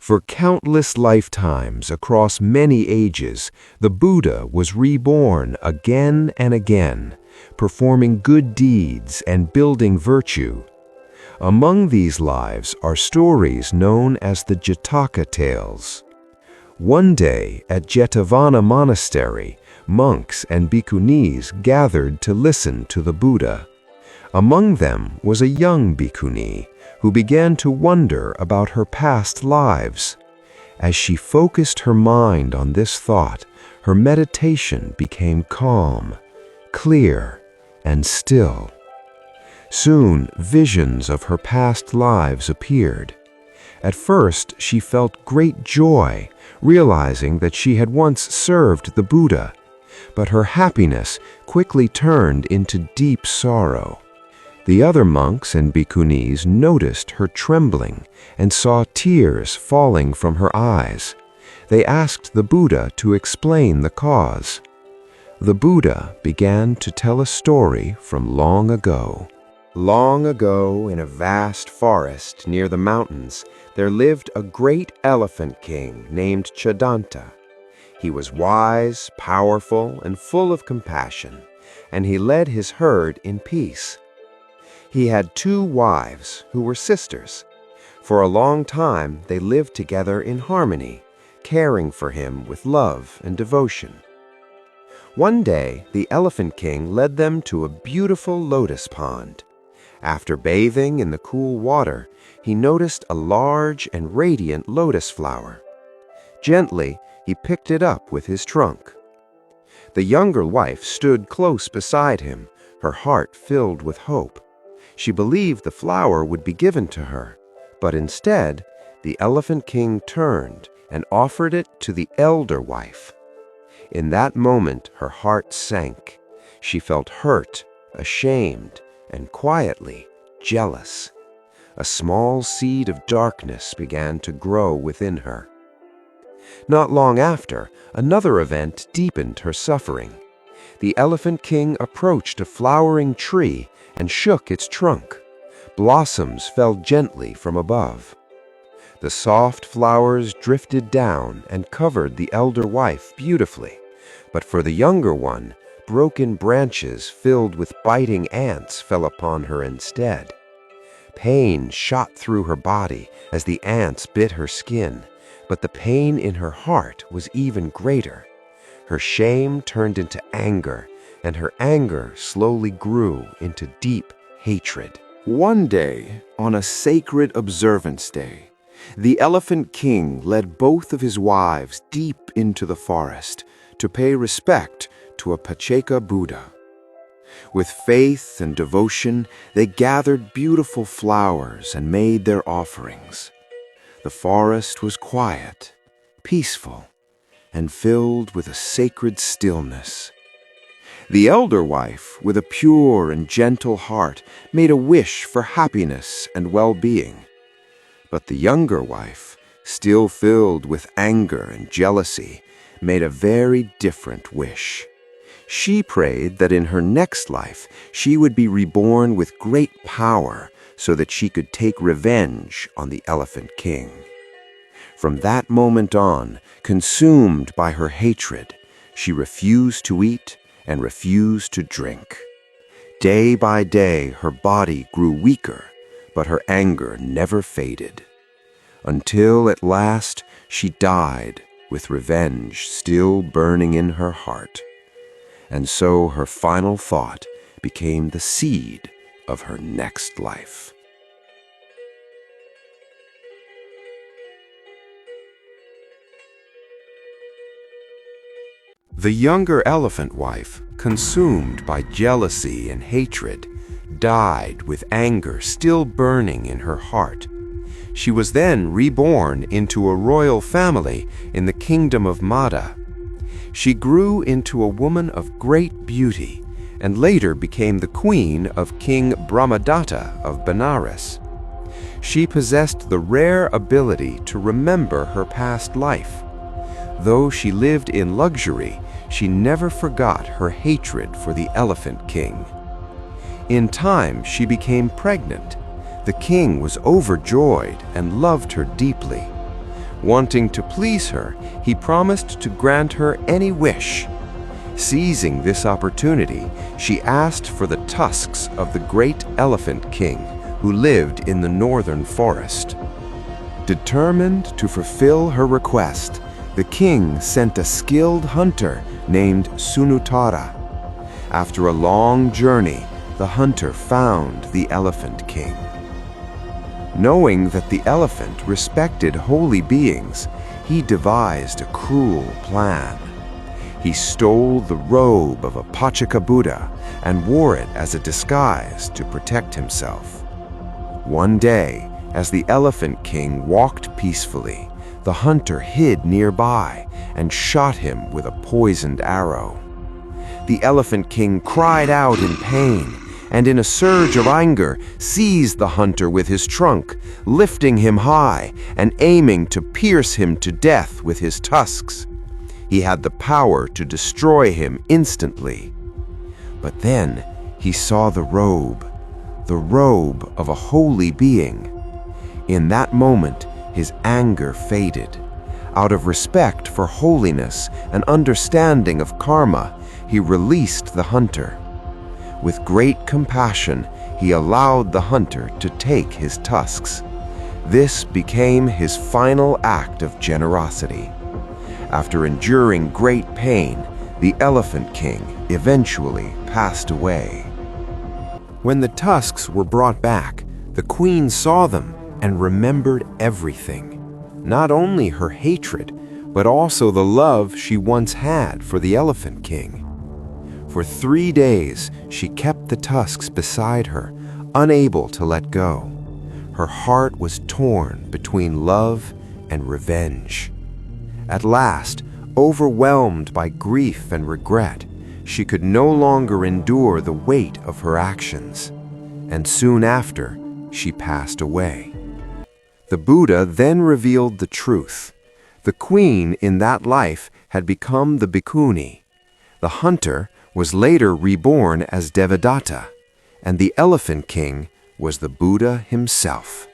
For countless lifetimes across many ages, the Buddha was reborn again and again, performing good deeds and building virtue. Among these lives are stories known as the Jataka tales. One day at Jetavana Monastery, monks and bhikkhunis gathered to listen to the Buddha. Among them was a young bhikkhuni who began to wonder about her past lives. As she focused her mind on this thought, her meditation became calm, clear, and still. Soon, visions of her past lives appeared. At first, she felt great joy, realizing that she had once served the Buddha, but her happiness quickly turned into deep sorrow. The other monks and bhikkhunis noticed her trembling and saw tears falling from her eyes. They asked the Buddha to explain the cause. The Buddha began to tell a story from long ago. Long ago, in a vast forest near the mountains, there lived a great elephant king named Chadanta. He was wise, powerful, and full of compassion, and he led his herd in peace. He had 2 wives who were sisters. For a long time, they lived together in harmony, caring for him with love and devotion. One day, the Elephant King led them to a beautiful lotus pond. After bathing in the cool water, he noticed a large and radiant lotus flower. Gently, he picked it up with his trunk. The younger wife stood close beside him, her heart filled with hope. She believed the flower would be given to her, but instead, the Elephant King turned and offered it to the elder wife. In that moment, her heart sank. She felt hurt, ashamed, and quietly jealous. A small seed of darkness began to grow within her. Not long after, another event deepened her suffering. The Elephant King approached a flowering tree and shook its trunk. Blossoms fell gently from above. The soft flowers drifted down and covered the elder wife beautifully, but for the younger one, broken branches filled with biting ants fell upon her instead. Pain shot through her body as the ants bit her skin, but the pain in her heart was even greater. Her shame turned into anger, and her anger slowly grew into deep hatred. One day, on a sacred observance day, the Elephant King led both of his wives deep into the forest to pay respect to a Pacceka Buddha. With faith and devotion, they gathered beautiful flowers and made their offerings. The forest was quiet, peaceful, and filled with a sacred stillness. The elder wife, with a pure and gentle heart, made a wish for happiness and well-being. But the younger wife, still filled with anger and jealousy, made a very different wish. She prayed that in her next life she would be reborn with great power so that she could take revenge on the Elephant King. From that moment on, consumed by her hatred, she refused to eat and refused to drink. Day by day, her body grew weaker, but her anger never faded. Until at last, she died with revenge still burning in her heart. And so her final thought became the seed of her next life. The younger elephant wife, consumed by jealousy and hatred, died with anger still burning in her heart. She was then reborn into a royal family in the kingdom of Mada. She grew into a woman of great beauty and later became the queen of King Brahmadatta of Benares. She possessed the rare ability to remember her past life. Though she lived in luxury, she never forgot her hatred for the Elephant King. In time, she became pregnant. The king was overjoyed and loved her deeply. Wanting to please her, he promised to grant her any wish. Seizing this opportunity, she asked for the tusks of the great Elephant King, who lived in the northern forest. Determined to fulfill her request, the king sent a skilled hunter named Sunutara. After a long journey, the hunter found the Elephant King. Knowing that the elephant respected holy beings, he devised a cruel plan. He stole the robe of a Pachaka Buddha and wore it as a disguise to protect himself. One day, as the Elephant King walked peacefully, the hunter hid nearby and shot him with a poisoned arrow. The Elephant King cried out in pain, and in a surge of anger seized the hunter with his trunk, lifting him high and aiming to pierce him to death with his tusks. He had the power to destroy him instantly. But then he saw the robe of a holy being. In that moment, his anger faded. Out of respect for holiness and understanding of karma, he released the hunter. With great compassion, he allowed the hunter to take his tusks. This became his final act of generosity. After enduring great pain, the Elephant King eventually passed away. When the tusks were brought back, the queen saw them and remembered everything. Not only her hatred, but also the love she once had for the Elephant King. For 3 days, she kept the tusks beside her, unable to let go. Her heart was torn between love and revenge. At last, overwhelmed by grief and regret, she could no longer endure the weight of her actions, and soon after, she passed away. The Buddha then revealed the truth. The queen in that life had become the bhikkhuni. The hunter was later reborn as Devadatta, and the Elephant King was the Buddha himself.